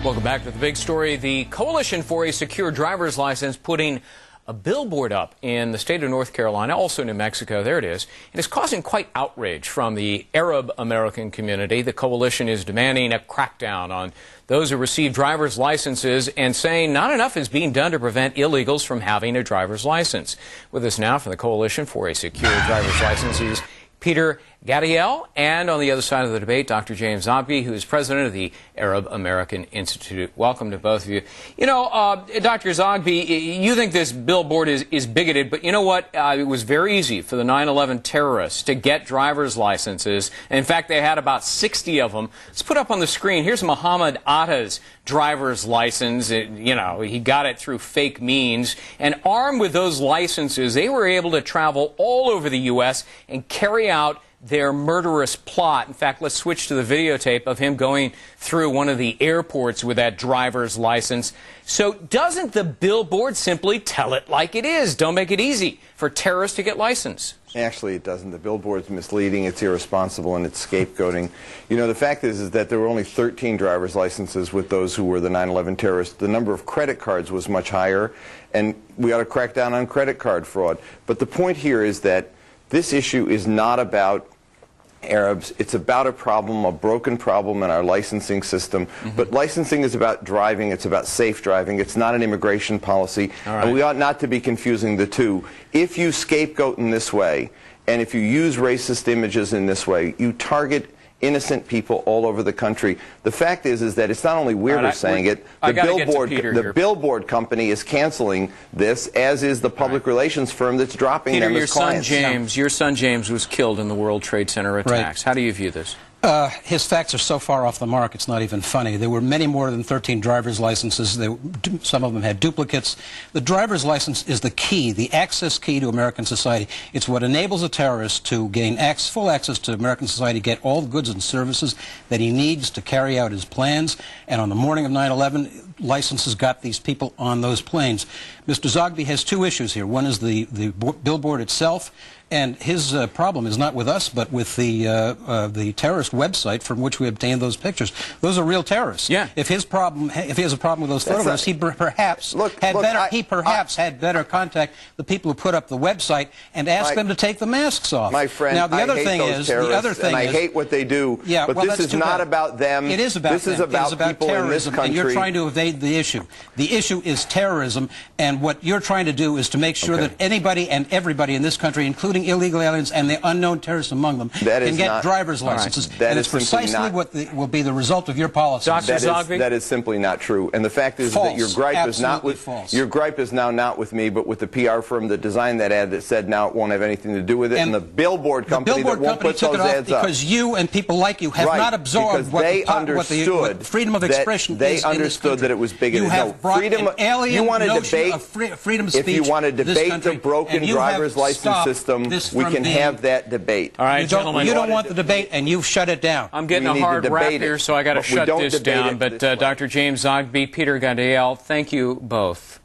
Welcome back to the big story. The Coalition for a Secure Driver's License putting a billboard up in the state of North Carolina, also New Mexico, there it is, and it's causing quite outrage from the Arab American community. The coalition is demanding a crackdown on those who receive driver's licenses and saying not enough is being done to prevent illegals from having a driver's license. With us now from the Coalition for a Secure Driver's License is Peter Gadiel, and on the other side of the debate, Dr. James Zogby, who is president of the Arab American Institute. Welcome to both of you. You know, Dr. Zogby, you think this billboard is bigoted, but you know what? It was very easy for the 9/11 terrorists to get driver's licenses. In fact, they had about 60 of them. Let's put up on the screen. Here's Muhammad Atta's driver's license. You know, he got it through fake means. And armed with those licenses, they were able to travel all over the U.S. and carry out their murderous plot. In fact, let's switch to the videotape of him going through one of the airports with that driver's license. So doesn't the billboard simply tell it like it is? Don't make it easy for terrorists to get license. Actually, it doesn't. The billboard's misleading, it's irresponsible, and it's scapegoating. You know, the fact is that there were only 13 driver's licenses with those who were the 9/11 terrorists. The number of credit cards was much higher, and we ought to crack down on credit card fraud. But the point here is that this issue is not about Arabs. It's about a problem, a broken problem in our licensing system. But licensing is about driving. It's about safe driving. It's not an immigration policy. And we ought not to be confusing the two. If you scapegoat in this way, and if you use racist images in this way, you target innocent people all over the country. The fact is that it's not only we're saying it. The billboard company is canceling this, as is the public relations firm that's dropping them as clients. Your son James was killed in the World Trade Center attacks. How do you view this? His facts are so far off the mark, it's not even funny. There were many more than 13 driver's licenses. Some of them had duplicates. The driver's license is the key, the access key to American society. It's what enables a terrorist to gain full access to American society, get all the goods and services that he needs to carry out his plans. And on the morning of 9/11, licenses got these people on those planes. Mr. Zogby has two issues here. One is the billboard itself, and his problem is not with us, but with the terrorist website from which we obtained those pictures. Those are real terrorists. Yeah. If he has a problem with those photographs, he perhaps had better contact the people who put up the website and ask them to take the masks off. My friend, now the other thing is, I hate what they do. Yeah, but this is not about them. It is about this is about people in this country. And you're trying to evade the issue. The issue is terrorism, and what you're trying to do is to make sure that anybody and everybody in this country, including illegal aliens and the unknown terrorists among them, can get driver's licenses. And it's precisely what will be the result of your policy. That is simply not true. And the fact is that your gripe is not with your gripe is now not with me, but with the PR firm that designed that ad that said now it won't have anything to do with it, and the billboard company that won't put those ads up. Because you and people like you have not absorbed what freedom of expression is. They understood that it was bigoted. You have brought an alien notion of freedom of speech. If you want to debate the broken driver's license system, we can have that debate. All right, gentlemen. You don't want the debate, and you've shut it down. I'm getting a hard rap here, so I got to shut this down. But Dr. James Zogby, Peter Gadiel, thank you both.